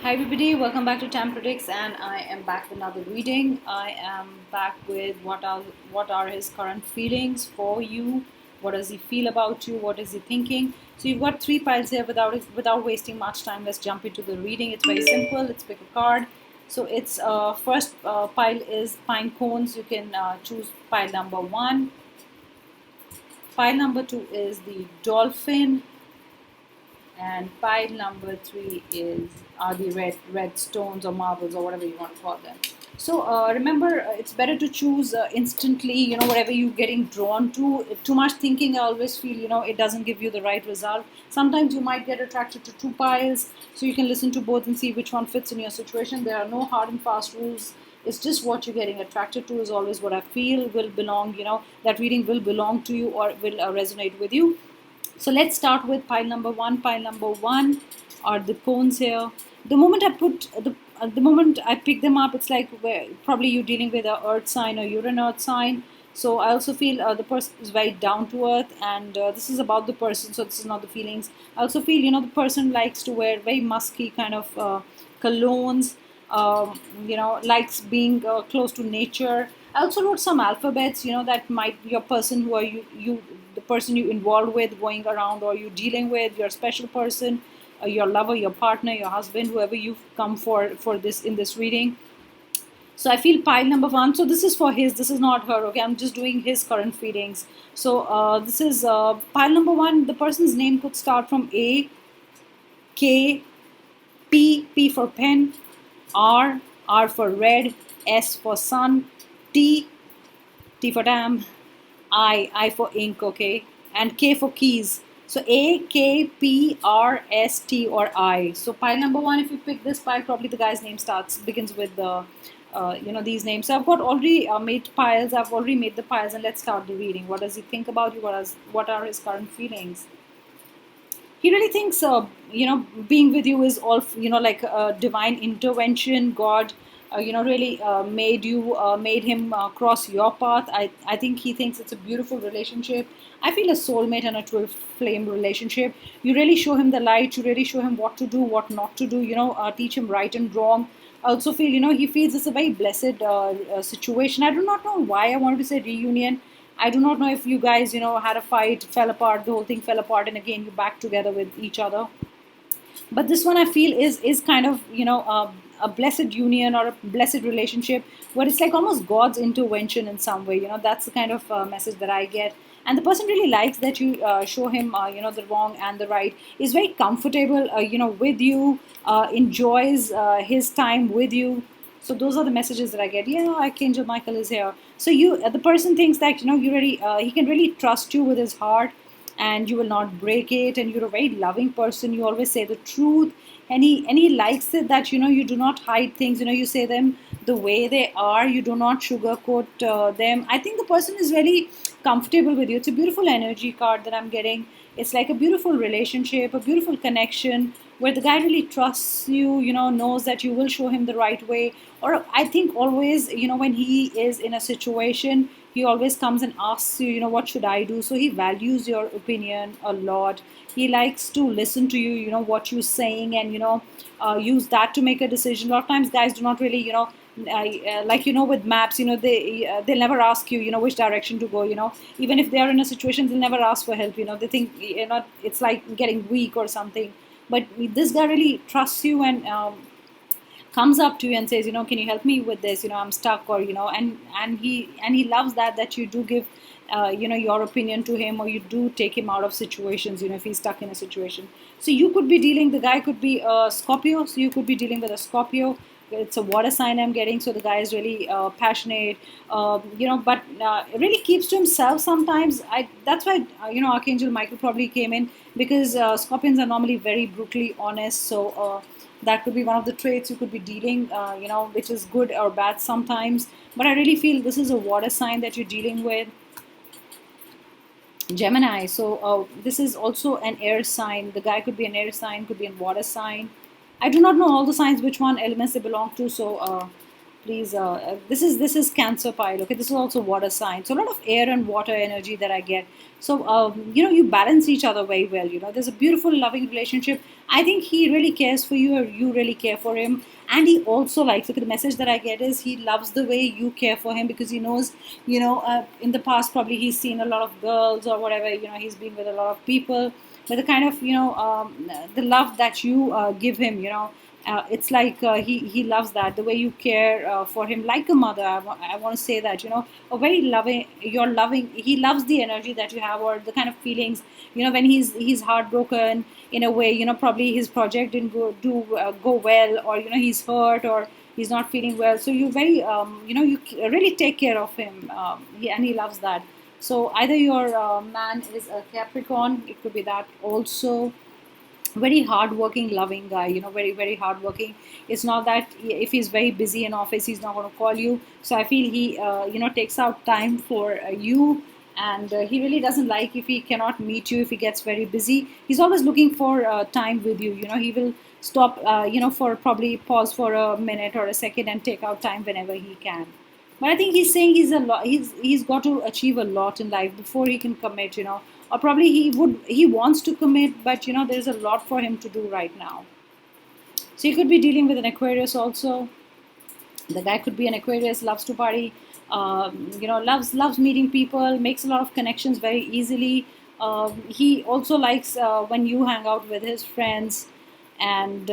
Hi everybody, welcome back to Tam Predicts, and I am back with another reading. I am back with what are his current feelings for you. What does he feel about you? What is he thinking? So you've got three piles here. Without wasting much time, let's jump into the reading. It's very simple. Let's pick a card. So it's first pile is pine cones. You can choose pile number 1. Pile number 2 is the dolphin, and pile number 3 is are the red stones or marbles or whatever you want to call them. So remember, it's better to choose instantly, whatever you're getting drawn to. Too much thinking, I always feel, it doesn't give you the right result. Sometimes you might get attracted to two piles, so you can listen to both and see which one fits in your situation. There are no hard and fast rules. It's just what you're getting attracted to is always what I feel will belong, that reading will belong to you or will resonate with you. So let's start with pile number 1. Pile number 1 are the cones here. The moment I put the moment I pick them up, it's like probably you're dealing with a earth sign or you're an earth sign. So I also feel the person is very down to earth, and this is about the person. So this is not the feelings. I also feel the person likes to wear very musky kind of colognes. Likes being close to nature. I also wrote some alphabets, that might be your person who are you the person you involved with going around, or you dealing with your special person, your lover, your partner, your husband, whoever you've come for this in this reading. So I feel pile number 1. So this is for his. This is not her. Okay, I'm just doing his current feelings. So this is pile number 1. The person's name could start from A, K, P for pen, R for red, S for sun, T for Tam, I for ink, okay, and K for keys. So A, K, P, R, S, T, or I. So pile number 1, if you pick this pile, probably the guy's name begins with the these names. So I've got already made piles. I've already made the piles, and let's start the reading. What does he think about you? What are his current feelings? He really thinks being with you is all like a divine intervention. God really made him cross your path. I think he thinks it's a beautiful relationship. I feel a soulmate and a twin flame relationship. You really show him the light. You really show him what to do, what not to do, teach him right and wrong. I also feel he feels it's a very blessed situation. I do not know why I wanted to say reunion. I do not know if you guys, had a fight, fell apart, the whole thing fell apart, and again you're back together with each other. But this one I feel is kind of a blessed union or a blessed relationship where it's like almost God's intervention in some way. That's the kind of message that I get. And the person really likes that you show him the wrong and the right. Is very comfortable with you, enjoys his time with you. So those are the messages that I get. Yeah, Archangel Michael is here. So the person thinks that you really he can really trust you with his heart, and you will not break it. And you're a very loving person. You always say the truth, and he likes it that you do not hide things. You say them the way they are. You do not sugarcoat them. I think the person is really comfortable with you. It's a beautiful energy card that I'm getting. It's like a beautiful relationship, a beautiful connection where the guy really trusts you, knows that you will show him the right way. Or I think always, when he is in a situation, he always comes and asks you, what should I do? So he values your opinion a lot. He likes to listen to you, what you're saying, and, use that to make a decision. A lot of times guys do not really, like with maps, they'll never ask you, which direction to go. Even if they are in a situation, they'll never ask for help. They think it's like getting weak or something. But this guy really trusts you, and comes up to you and says, can you help me with this? I'm stuck, or and he loves that you do give your opinion to him, or you do take him out of situations, if he's stuck in a situation. So you could be dealing, the guy could be a Scorpio, so you could be dealing with a Scorpio. It's a water sign I'm getting, so the guy is really passionate, but it really keeps to himself sometimes. That's why Archangel Michael probably came in, because Scorpions are normally very brutally honest. So that could be one of the traits you could be dealing, which is good or bad sometimes. But I really feel this is a water sign that you're dealing with. Gemini. So this is also an air sign. The guy could be an air sign, could be a water sign. I do not know all the signs, which one elements they belong to. So please. This is Cancer pile. Okay, this is also water sign. So a lot of air and water energy that I get. So you balance each other very well. There's a beautiful, loving relationship. I think he really cares for you, or you really care for him, and he also likes. Look at the message that I get is he loves the way you care for him, because he knows, in the past probably he's seen a lot of girls or whatever. He's been with a lot of people, but the kind of the love that you give him. It's like he loves that, the way you care for him, like a mother. I want to say that, a very loving, you're loving, he loves the energy that you have, or the kind of feelings, when he's heartbroken in a way, probably his project didn't go well, or he's hurt, or he's not feeling well. So you very you really take care of him, and he loves that. So either your man is a Capricorn, it could be that also. Very hardworking, loving guy, very, very hardworking. It's not that if he's very busy in office, he's not going to call you. So I feel he takes out time for you. And he really doesn't like if he cannot meet you, if he gets very busy. He's always looking for time with you. He will stop for probably pause for a minute or a second and take out time whenever he can. But I think he's saying he's got to achieve a lot in life before he can commit, or probably he wants to commit, but there's a lot for him to do right now. So you could be dealing with an Aquarius also. The guy could be an Aquarius, loves to party, loves meeting people, makes a lot of connections very easily. He also likes when you hang out with his friends, and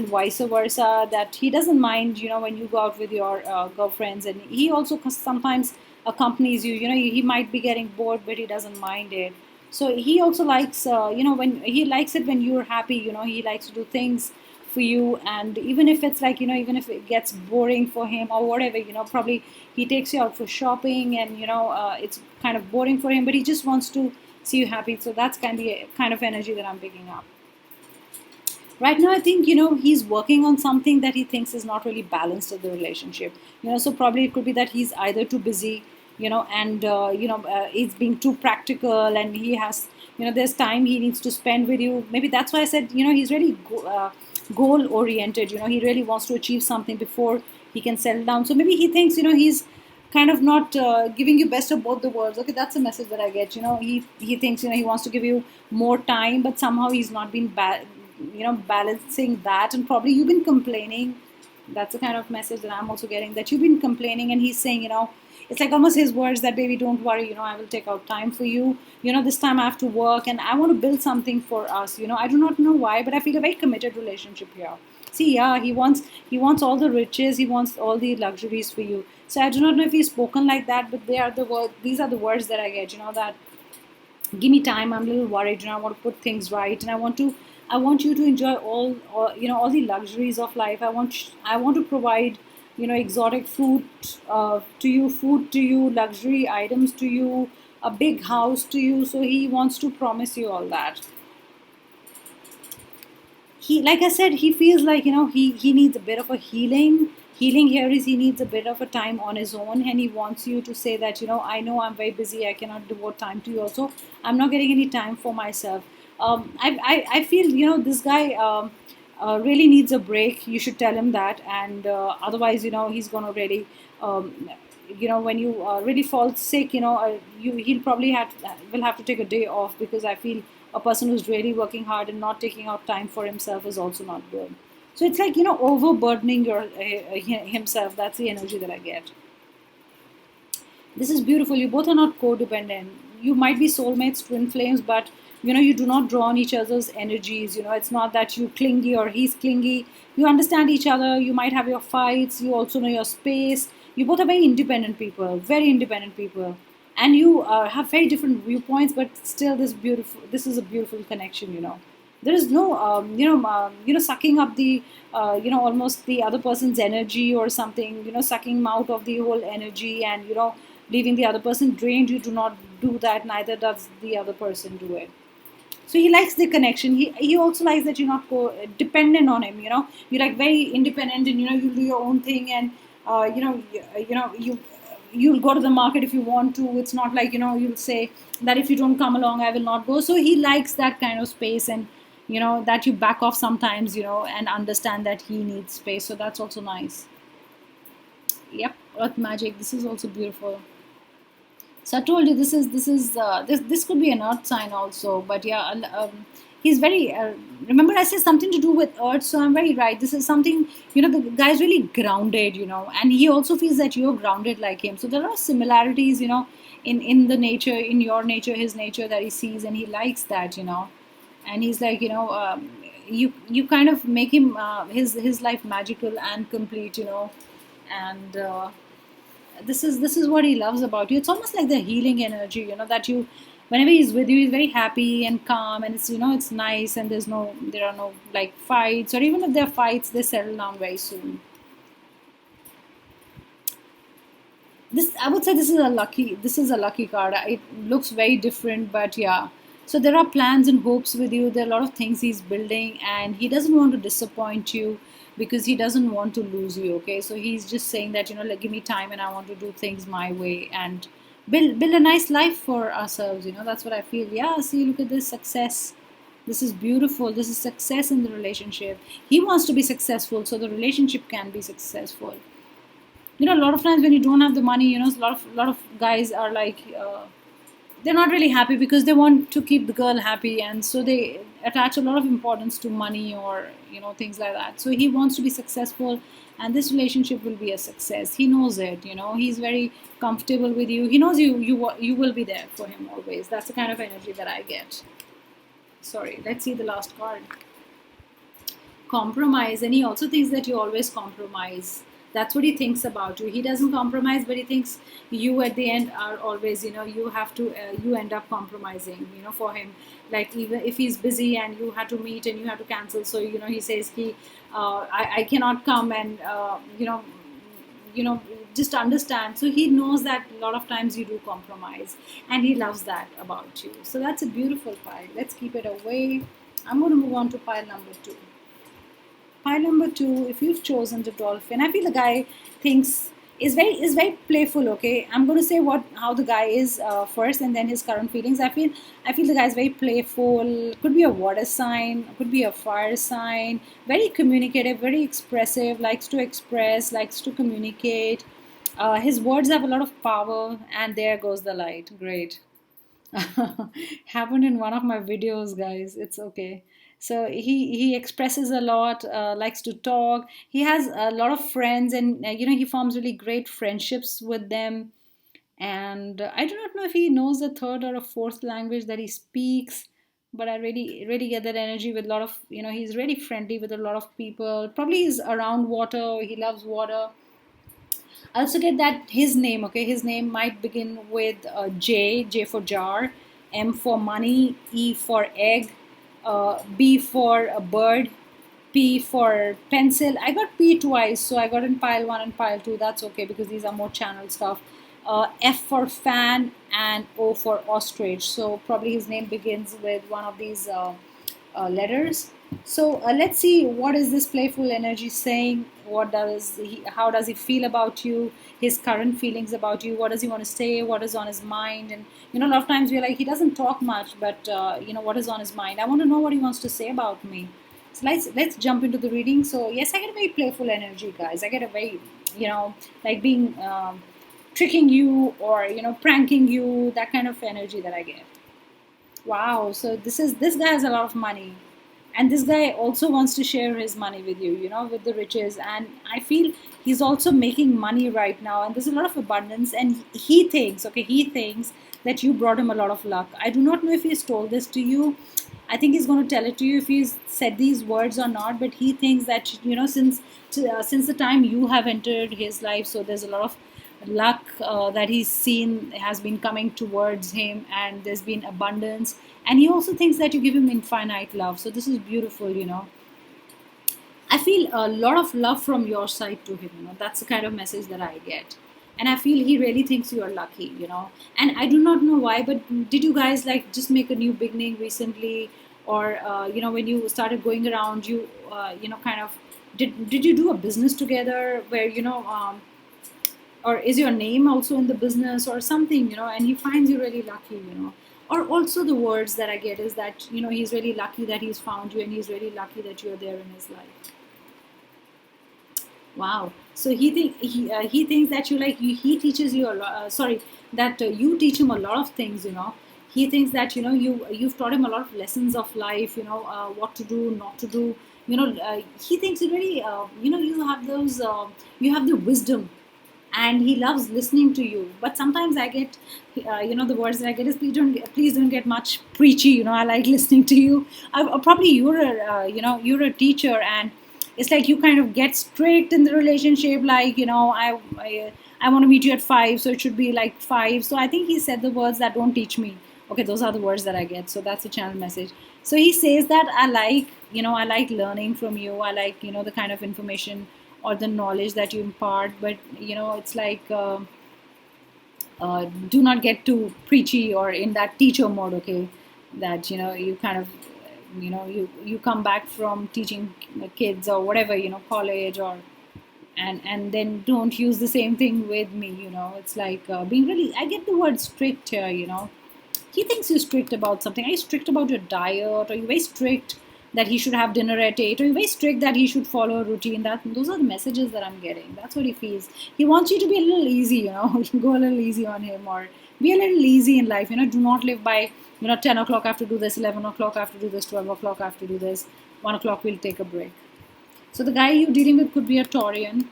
vice versa, that he doesn't mind when you go out with your girlfriends, and he also sometimes accompanies you. He might be getting bored, but he doesn't mind it. So he also likes when he likes it when you're happy. He likes to do things for you, and even if it's like even if it gets boring for him or whatever, probably he takes you out for shopping, and it's kind of boring for him, but he just wants to see you happy. So that's kind of energy that I'm picking up right now. I think he's working on something that he thinks is not really balanced in the relationship. So probably it could be that he's either too busy, and he's being too practical, and he has there's time he needs to spend with you. Maybe that's why I said he's really goal oriented. He really wants to achieve something before he can settle down. So maybe he thinks he's kind of not giving you best of both the worlds. Okay, that's a message that I get. He thinks he wants to give you more time, but somehow he's not been balancing that, and probably you've been complaining. That's the kind of message that I'm also getting, that you've been complaining, and he's saying it's like almost his words that, baby, don't worry, I will take out time for you. This time I have to work, and I want to build something for us. I do not know why, but I feel a very committed relationship here. See, yeah, he wants all the riches, he wants all the luxuries for you. So I do not know if he's spoken like that, but these are the words that I get, that give me time, I'm a little worried, I want to put things right, and I want you to enjoy all the luxuries of life. I want to provide exotic food to you, luxury items to you, a big house to you. So he wants to promise you all that. He, like I said, he feels like he needs a bit of a healing here. Is he needs a bit of a time on his own, and he wants you to say that I know I'm very busy, I cannot devote time to you. Also, I'm not getting any time for myself. I feel this guy really needs a break. You should tell him that, and otherwise he's gonna really when you really fall sick, he'll probably will have to take a day off, because I feel a person who's really working hard and not taking out time for himself is also not good. So it's like overburdening himself. That's the energy that I get. This is beautiful. You both are not codependent. You might be soulmates, twin flames, but you do not draw on each other's energies. It's not that you clingy or he's clingy. You understand each other. You might have your fights. You also know your space. You both are very independent people, and you have very different viewpoints, but still this is a beautiful connection. There is no sucking up the almost the other person's energy or something, sucking him out of the whole energy, and leaving the other person drained. You do not do that, neither does the other person do it. So he likes the connection. He also likes that you're not dependent on him. You're like very independent, and you do your own thing, and you'll go to the market if you want to. It's not like you'll say that if you don't come along, I will not go. So he likes that kind of space, and that you back off sometimes, and understand that he needs space. So that's also nice. Yep, earth magic. This is also beautiful. So I told you this could be an earth sign also, but yeah, he's very. Remember, I said something to do with earth, so I'm very right. This is something, the guy's really grounded, and he also feels that you're grounded like him. So there are similarities, in the nature, in your nature, his nature that he sees, and he likes that, and he's like, you kind of make him his life magical and complete, and. This is what he loves about you. It's almost like the healing energy, that you, whenever he's with you, he's very happy and calm, and it's nice, and there are no like fights, or even if there are fights, they settle down very soon. This, I would say, this is a lucky card. It looks very different, but yeah. So there are plans and hopes with you. There are a lot of things he's building, and he doesn't want to disappoint you because he doesn't want to lose you. Okay, so he's just saying that, like, give me time, and I want to do things my way and build a nice life for ourselves. That's what I feel. Yeah, see, look at this success. This is beautiful. This is success in the relationship. He wants to be successful, so the relationship can be successful. A lot of times when you don't have the money, a lot of guys are like, they're not really happy because they want to keep the girl happy, and so they attach a lot of importance to money, or things like that. So he wants to be successful, and this relationship will be a success. He knows it. He's very comfortable with you. He knows you will be there for him always. That's the kind of energy that I get. Sorry, let's see the last card. Compromise, and he also thinks that you always compromise. That's what he thinks about you. He doesn't compromise, but he thinks you at the end are always, you have to, you end up compromising, for him. Like, even if he's busy and you had to meet and you have to cancel, so he says I cannot come, and just understand. So he knows that a lot of times you do compromise, and he loves that about you. So that's a beautiful pile. Let's keep it away. I'm going to move on to pile number 2. Pile number 2, if you've chosen the dolphin, I feel the guy thinks is very playful. Okay, I'm going to say how the guy is first, and then his current feelings. I feel the guy is very playful. Could be a water sign, could be a fire sign. Very communicative, very expressive. Likes to express, likes to communicate. His words have a lot of power, and there goes the light. Great. Happened in one of my videos, guys. It's okay. So he expresses a lot, likes to talk. He has a lot of friends, and he forms really great friendships with them. And I do not know if he knows a third or a fourth language that he speaks, but I really really get that energy with a lot of, he's really friendly with a lot of people. Probably he's around water. He loves water. I also get that his name, okay, his name might begin with J for jar, M for money, E for egg, B for a bird, P for pencil. I got P twice, so I got in pile 1 and pile 2. That's okay because these are more channel stuff. F for fan, and O for ostrich. So probably his name begins with one of these letters. So let's see, what is this playful energy saying? How does he feel about you? His current feelings about you. What does he want to say? What is on his mind? And a lot of times we're like, he doesn't talk much, but what is on his mind? I want to know what he wants to say about me. So let's jump into the reading. So yes, I get a very playful energy, guys. I get a very, like being tricking you, or pranking you. That kind of energy that I get. Wow. So this guy has a lot of money, and this guy also wants to share his money with you, with the riches. And I feel he's also making money right now, and there's a lot of abundance. And he thinks that you brought him a lot of luck. I do not know if he's told this to you. I think he's going to tell it to you if he's said these words or not, but he thinks that, since the time you have entered his life, so there's a lot of luck that he's seen has been coming towards him, and there's been abundance. And he also thinks that you give him infinite love. So this is beautiful. I feel a lot of love from your side to him. That's the kind of message that I get. And I feel he really thinks you are lucky. And I do not know why, but did you guys like just make a new beginning recently? Or when you started going around, you kind of did you do a business together where or is your name also in the business or something, and he finds you really lucky. Or also the words that I get is that he's really lucky that he's found you, and he's really lucky that you're there in his life. Wow. So he thinks that he teaches you a lot. Sorry, that you teach him a lot of things. He thinks that you've taught him a lot of lessons of life. What to do, not to do. He thinks you really you have those you have the wisdom, and he loves listening to you. But sometimes I get the words that I get is, please don't get much preachy. I like listening to you. Probably you're a teacher, and it's like you kind of get strict in the relationship, like I want to meet you at 5, so it should be like 5. So I think he said the words that don't teach me. Okay, those are the words that I get. So that's a channel message. So he says that I like learning from you. I like the kind of information or the knowledge that you impart. But it's like do not get too preachy or in that teacher mode. Okay, that you kind of you come back from teaching kids or whatever, college, or and then don't use the same thing with me. It's like being really, I get the word strict here. He thinks you're strict about something. Are you strict about your diet? Are you very strict that he should have dinner at 8? Are you very strict that he should follow a routine? Those are the messages that I'm getting. That's what he feels. He wants you to be a little easy, go a little easy on him, or be a little easy in life. Do not live by 10 o'clock I have to do this, 11 o'clock I have to do this, 12 o'clock I have to do this, 1 o'clock we'll take a break. So the guy you're dealing with could be a Taurian,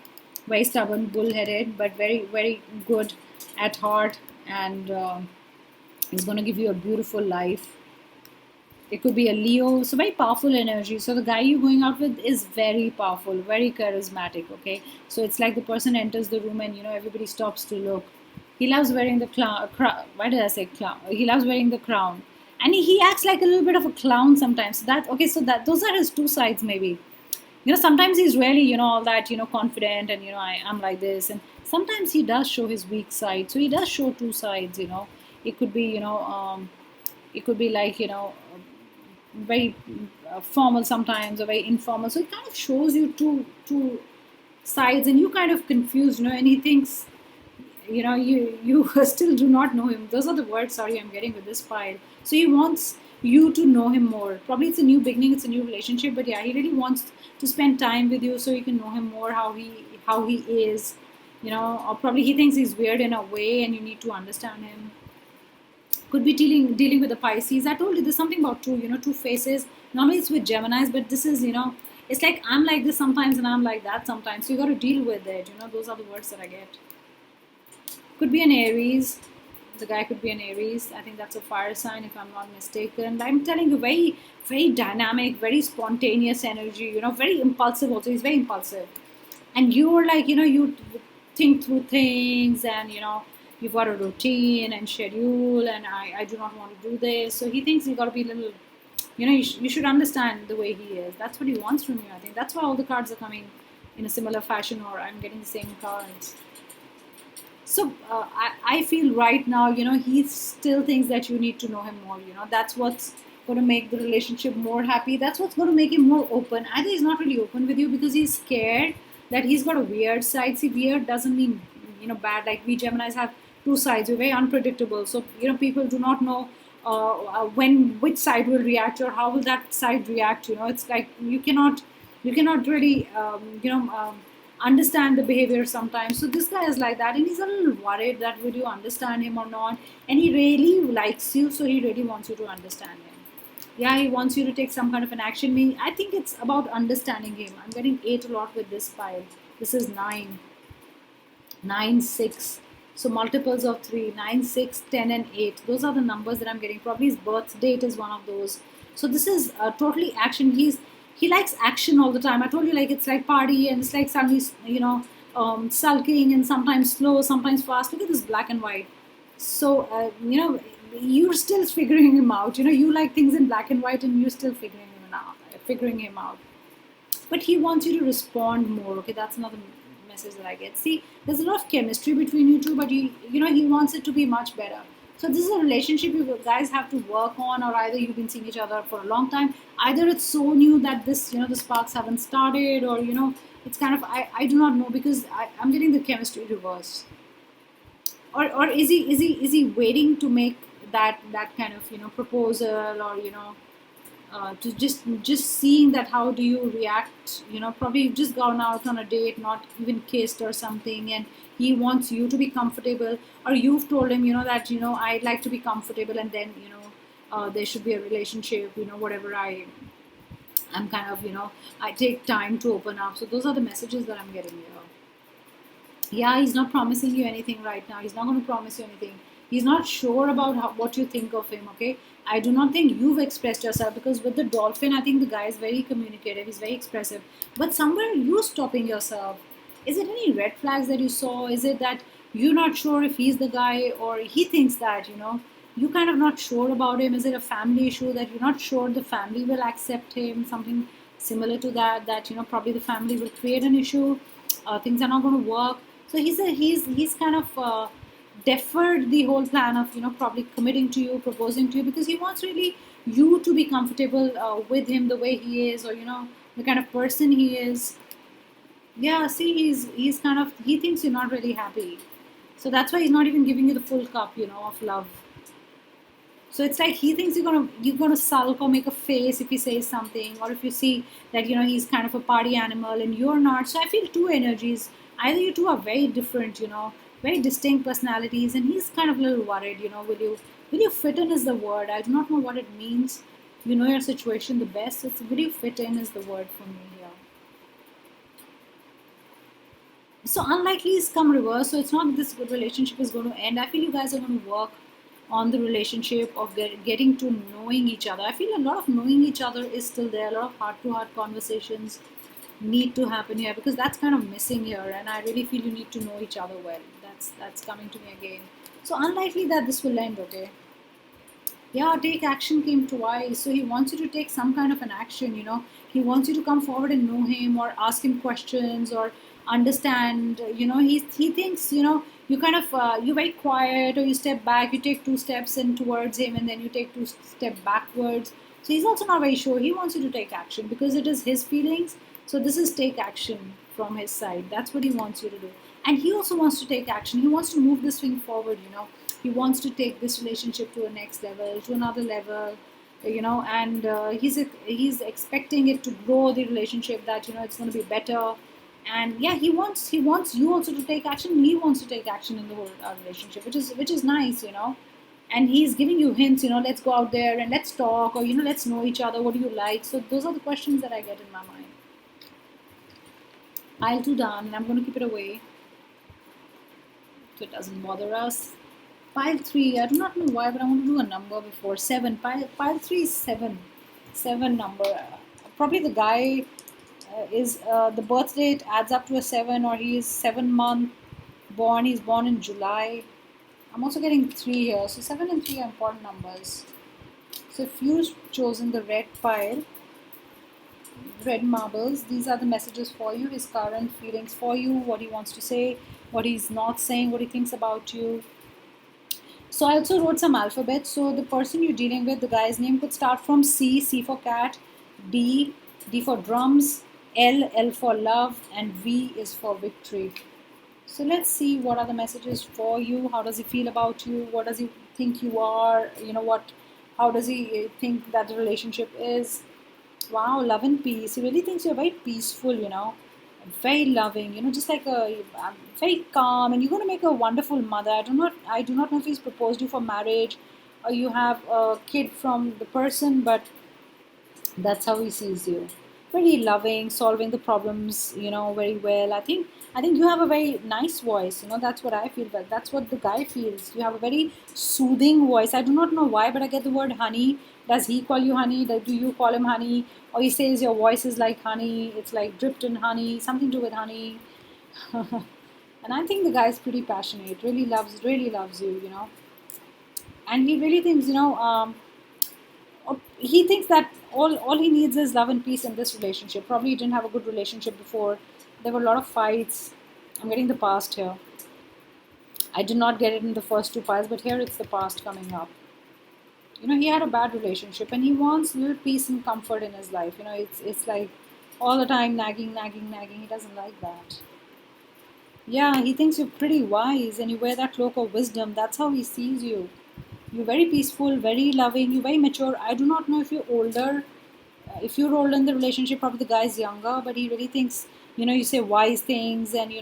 very stubborn, bullheaded, but very, very good at heart, and he's going to give you a beautiful life. It could be a Leo, so very powerful energy. So the guy you're going out with is very powerful, very charismatic. Okay, so it's like the person enters the room and everybody stops to look. He loves wearing the crown. Why did I say clown? He loves wearing the crown, and he acts like a little bit of a clown sometimes. So that okay, so that those are his two sides maybe. Sometimes he's really all that confident, and I'm like this, and sometimes he does show his weak side. So he does show two sides. It could be it could be like very formal sometimes, or very informal. So it kind of shows you two sides, and you kind of confused. And he thinks you still do not know him. Those are the words, sorry, I'm getting with this file. So he wants you to know him more. Probably it's a new beginning, it's a new relationship, but yeah, he really wants to spend time with you so you can know him more, how he is. Or probably he thinks he's weird in a way, and you need to understand him. Could be dealing with the Pisces. I told you there's something about two faces. Normally it's with Geminis, but this is it's like I'm like this sometimes and I'm like that sometimes. So you got to deal with it. Those are the words that I get. Could be an Aries. The guy could be an Aries. I think that's a fire sign, if I'm not mistaken. I'm telling you, very, very dynamic, very spontaneous energy. Very impulsive also. He's very impulsive, and you're like you think through things, and you've got a routine and schedule, and I do not want to do this. So he thinks you got to be a little. You should understand the way he is. That's what he wants from you. I think that's why all the cards are coming in a similar fashion, or I'm getting the same cards. So I feel right now, he still thinks that you need to know him more. That's what's going to make the relationship more happy. That's what's going to make him more open. Either he's not really open with you because he's scared that he's got a weird side. See, weird doesn't mean bad. Like we Geminis have two sides. We're very unpredictable. So people do not know which side will react, or how will that side react. It's like you cannot really understand the behavior sometimes. So this guy is like that, and he's a little worried that would you understand him or not. And he really likes you, so he really wants you to understand him. Yeah, he wants you to take some kind of an action. I think it's about understanding him. I'm getting 8 a lot with this file. This is 9, 9, 6. So multiples of 3, 9, 6, 10 and 8. Those are the numbers that I'm getting. Probably his birth date is one of those. So this is totally action. He likes action all the time. I told you, like, it's like party, and it's like suddenly sulking, and sometimes slow, sometimes fast. Look at this black and white. So you're still figuring him out. You like things in black and white, and you're still figuring him out. But he wants you to respond more. Okay, that's another message that I get. See, there's a lot of chemistry between you two, but he wants it to be much better. So this is a relationship you guys have to work on, or either you've been seeing each other for a long time. Either it's so new that the sparks haven't started, or it's kind of I do not know, because I'm getting the chemistry reversed. Or is he waiting to make that kind of proposal, or to just seeing that how do you react. Probably you've just gone out on a date, not even kissed or something, and he wants you to be comfortable, or you've told him that I'd like to be comfortable, and then there should be a relationship, whatever I'm kind of I take time to open up. So those are the messages that I'm getting here. Yeah, he's not promising you anything right now. He's not going to promise you anything. He's not sure about what you think of him. Okay, I do not think you've expressed yourself, because with the dolphin, I think the guy is very communicative, he's very expressive, but somewhere you're stopping yourself. Is it any red flags that you saw? Is it that you're not sure if he's the guy, or he thinks that you kind of not sure about him? Is it a family issue that you're not sure the family will accept him? Something similar to that probably the family will create an issue. Things are not going to work. So he's kind of deferred the whole plan of probably committing to you, proposing to you, because he wants really you to be comfortable with him the way he is, or the kind of person he is. Yeah, see, he's kind of, he thinks you're not really happy, so that's why he's not even giving you the full cup of love. So it's like he thinks you're gonna sulk or make a face if he says something, or if you see that he's kind of a party animal and you're not. So I feel two energies. Either you two are very different, very distinct personalities, and he's kind of a little worried. Will you fit in is the word. I do not know what it means. You know your situation the best. It's will you fit in is the word for me here. So unlikely is come reverse. So it's not that this good relationship is going to end. I feel you guys are going to work on the relationship of getting to knowing each other. I feel a lot of knowing each other is still there. A lot of heart-to-heart conversations need to happen here, because that's kind of missing here, and I really feel you need to know each other well. That's coming to me again. So unlikely that this will end. Okay. Yeah, take action came twice. So he wants you to take some kind of an action. He wants you to come forward and know him, or ask him questions, or understand. He thinks you kind of you're very quiet, or you step back, you take two steps in towards him, and then you take two step backwards. So he's also not very sure. He wants you to take action because it is his feelings. So this is take action from his side. That's what he wants you to do. And he also wants to take action. He wants to move this thing forward. He wants to take this relationship to a next level, to another level, and he's expecting it to grow, the relationship, that it's going to be better. And yeah, he wants you also to take action. He wants to take action in the whole relationship, which is nice. And he's giving you hints. Let's go out there and let's talk, or let's know each other. What do you like? So those are the questions that I get in my mind. Pile 2 done, and I'm going to keep it away so it doesn't bother us. Pile 3, I do not know why, but I want to do a number before 7. Pile 3 is 7. 7 number. Probably the guy is the birth date adds up to a 7, or he is 7-month born. He's born in July. I'm also getting 3 here. So 7 and 3 are important numbers. So if you've chosen the red pile, red marbles, these are the messages for you, his current feelings for you, what he wants to say, what he's not saying, what he thinks about you. So I also wrote some alphabets. So the person you're dealing with, the guy's name could start from C, C for cat, D, D for drums, L for love, and V is for victory. So let's see what are the messages for you. How does he feel about you? What does he think you are? How does he think that the relationship is? Wow, love and peace. He really thinks you're very peaceful, very loving, just like very calm, and you're going to make a wonderful mother. I do not know if he's proposed you for marriage, or you have a kid from the person, but that's how he sees you. Very loving, solving the problems, very well. I think you have a very nice voice, that's what I feel, but that's what the guy feels. You have a very soothing voice. I do not know why, but I get the word honey. Does he call you honey? Do you call him honey? Or he says your voice is like honey, it's like dripped in honey, something to do with honey. And I think the guy is pretty passionate, really loves you, and he really thinks, he thinks that all he needs is love and peace in this relationship. Probably he didn't have a good relationship before. There were a lot of fights. I'm getting the past here. I did not get it in the first 2 piles, but here it's the past coming up. He had a bad relationship, and he wants a little peace and comfort in his life. It's like all the time nagging. He doesn't like that. Yeah, he thinks you're pretty wise, and you wear that cloak of wisdom. That's how he sees you. You're very peaceful, very loving, you're very mature. I do not know if you're older If you're older in the relationship, probably the guy's younger, but he really thinks, you say wise things, and you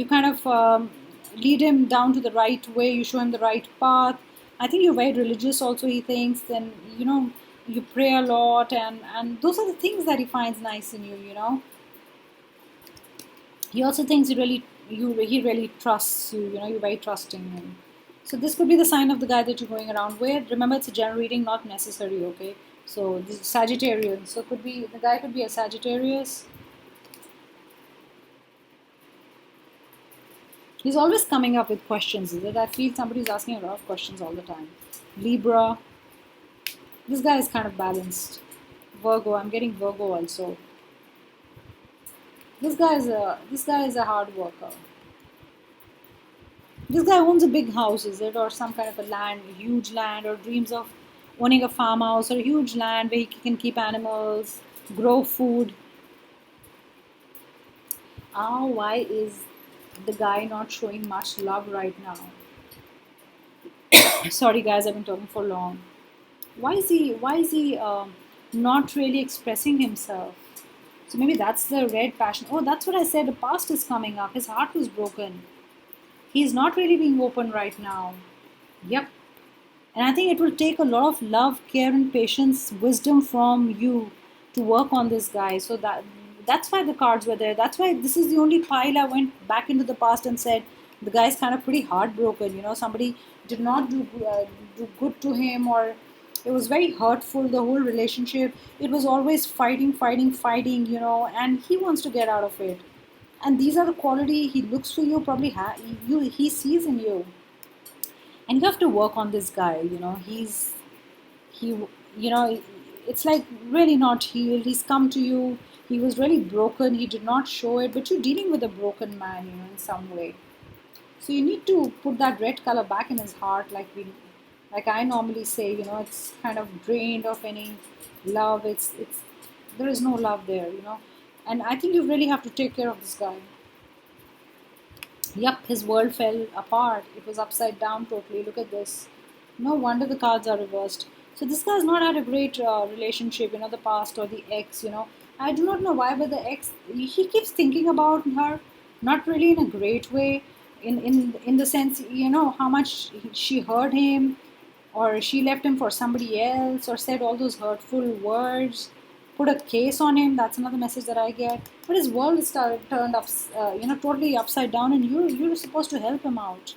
kind of lead him down to the right way. You show him the right path. I think you're very religious also, he thinks. Then you pray a lot, and those are the things that he finds nice in you. He also thinks he really trusts you. You're very trusting him. So this could be the sign of the guy that you're going around with. Remember, it's a general reading, not necessary. Okay, so this is Sagittarian. So could be the guy could be a Sagittarius. He's always coming up with questions. Is it? I feel somebody's asking a lot of questions all the time. Libra. This guy is kind of balanced. Virgo. I'm getting Virgo also. This guy is a hard worker. This guy owns a big house, is it? Or some kind of a land, huge land, or dreams of owning a farmhouse or a huge land where he can keep animals, grow food. Why is the guy not showing much love right now? Sorry guys, I've been talking for long. Why is he not really expressing himself? So maybe that's the red passion. Oh, that's what I said. The past is coming up. His heart was broken. He's not really being open right now. Yep. And I think it will take a lot of love, care, and patience, wisdom from you to work on this guy. So that's why the cards were there. That's why this is the only pile I went back into the past and said the guy's kind of pretty heartbroken. Somebody did not do good to him, or it was very hurtful. The whole relationship. It was always fighting, fighting, fighting. And he wants to get out of it. And these are the quality he looks for you. Probably he sees in you. And you have to work on this guy. It's like really not healed. He's come to you. He was really broken. He did not show it, but you're dealing with a broken man, in some way. So you need to put that red color back in his heart, like I normally say. It's kind of drained of any love. It's there is no love there. And I think you really have to take care of this guy. Yep, his world fell apart. It was upside down totally. Look at this. No wonder the cards are reversed. So this guy has not had a great relationship, the past or the ex. I do not know why, but the ex, he keeps thinking about her, not really in a great way, in the sense, how much she hurt him, or she left him for somebody else, or said all those hurtful words, put a case on him. That's another message that I get. But his world is turned up, totally upside down, and you're supposed to help him out.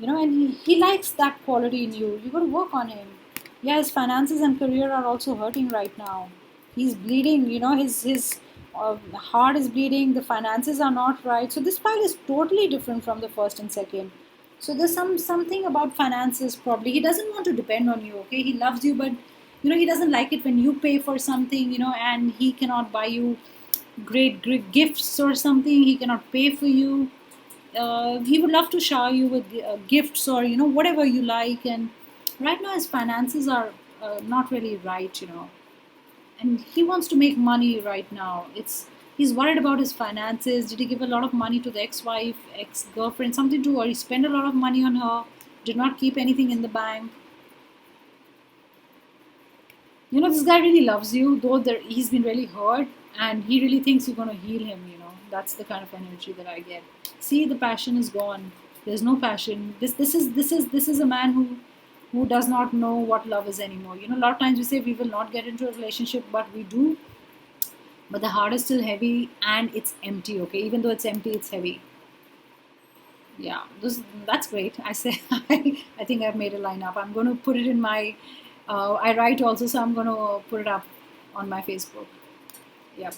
And he likes that quality in you. You got to work on him. Yeah, his finances and career are also hurting right now. He's bleeding. His heart is bleeding. The finances are not right. So this pile is totally different from the first and second. So there's something about finances. Probably he doesn't want to depend on you. Okay, he loves you, but he doesn't like it when you pay for something. And he cannot buy you great gifts or something. He cannot pay for you. He would love to shower you with gifts, or whatever you like. And right now his finances are not really right. And he wants to make money right now. He's worried about his finances. Did he give a lot of money to the ex-wife, ex-girlfriend, something to, or he spent a lot of money on her, did not keep anything in the bank? This guy really loves you, though he's been really hurt, and he really thinks you're going to heal him. That's the kind of energy that I get. See, the passion is gone. There's no passion. This is a man who does not know what love is anymore. A lot of times we say we will not get into a relationship, but we do. But the heart is still heavy and it's empty. Okay, even though it's empty, it's heavy. Yeah, that's great. I say I think I've made a line up. I'm going to put it in my. I write also, so I'm going to put it up on my Facebook. Yep.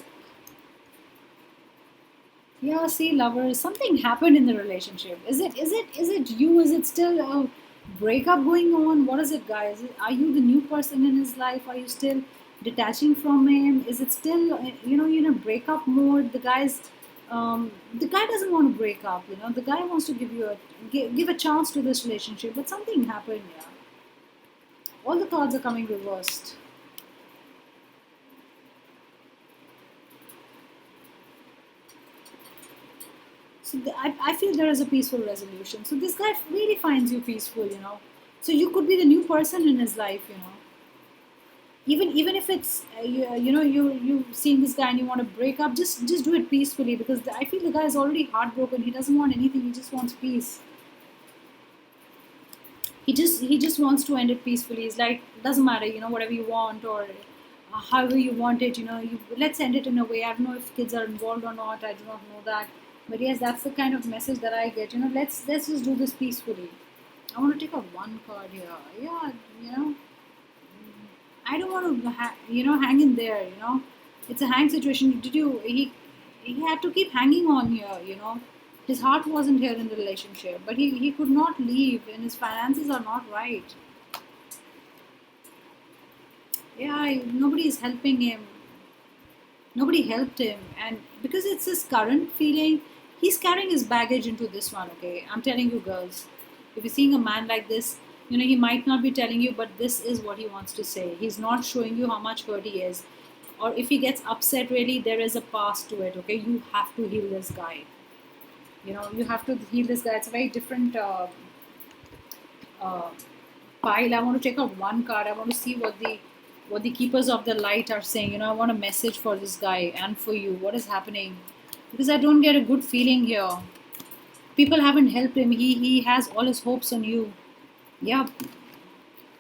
Yeah, see, lovers, something happened in the relationship. Is it you? Is it still a breakup going on? What is it, guys? Are you the new person in his life? Are you still detaching from him? Is it still, in a breakup mode? The guy doesn't want to break up. The guy wants to give a chance to this relationship, but something happened. Yeah, all the cards are coming reversed. So I feel there is a peaceful resolution. So this guy really finds you peaceful. So you could be the new person in his life. even if it's you seeing this guy and you want to break up, just do it peacefully, because I feel the guy is already heartbroken. He doesn't want anything. He just wants peace. He just wants to end it peacefully. He's like, doesn't matter, whatever you want, or however you want it, let's end it in a way. I don't know if kids are involved or not. I do not know that, but yes, that's the kind of message that I get. Let's just do this peacefully. I want to take a one card here. Yeah, I don't want to hang in there. It's a hang situation. He had to keep hanging on here. His heart wasn't here in the relationship, but he could not leave, and his finances are not right. Yeah, nobody is helping him. Nobody helped him, and because it's his current feeling, he's carrying his baggage into this one. Okay, I'm telling you, girls, if you're seeing a man like this, he might not be telling you, but this is what he wants to say. He's not showing you how much hurt he is, or if he gets upset, really, there is a past to it. Okay, you have to heal this guy. You have to heal this guy. It's a very different pile. I want to take out one card. I want to see what the keepers of the light are saying. I want a message for this guy and for you. What is happening? Because I don't get a good feeling here. People haven't helped him. He has all his hopes on you. Yeah.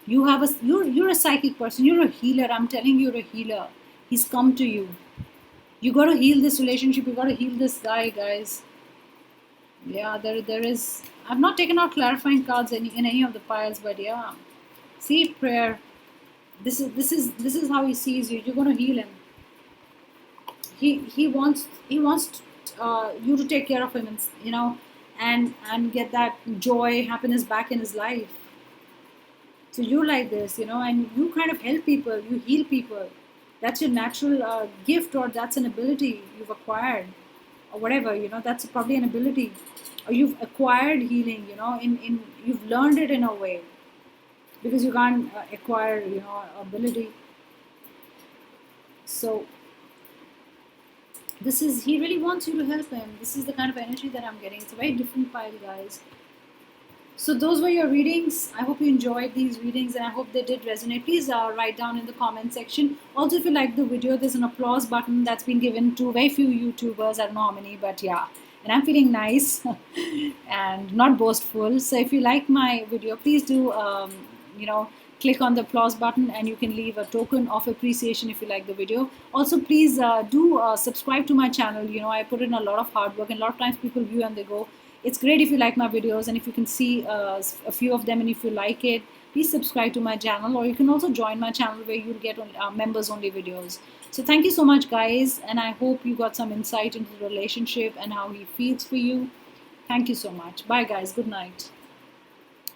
You're a psychic person. You're a healer. I'm telling you, you're a healer. He's come to you. You got to heal this relationship. You got to heal this guy, guys. Yeah, there is. I've not taken out clarifying cards in any of the piles, but yeah, seed prayer. This is how he sees you. You're gonna heal him. He wants you to take care of him, and get that joy, happiness back in his life. So you're like this, and you kind of help people. You heal people. That's your natural gift, or that's an ability you've acquired, or whatever. That's probably an ability, or you've acquired healing. In you've learned it in a way, because you can't acquire ability. So he really wants you to help him. This is the kind of energy that I'm getting. It's a very different pile, guys. So those were your readings. I hope you enjoyed these readings, and I hope they did resonate. Please write down in the comment section. Also, if you like the video, there's an applause button that's been given to very few YouTubers. I don't know how many, but yeah. And I'm feeling nice and not boastful. So if you like my video, please do, click on the applause button, and you can leave a token of appreciation if you like the video. Also, please do subscribe to my channel. I put in a lot of hard work, and a lot of times people view and they go, it's great if you like my videos, and if you can see a few of them, and if you like it, please subscribe to my channel, or you can also join my channel where you'll get members only videos. So thank you so much, guys, and I hope you got some insight into the relationship and how he feels for you. Thank you so much. Bye, guys. Good night.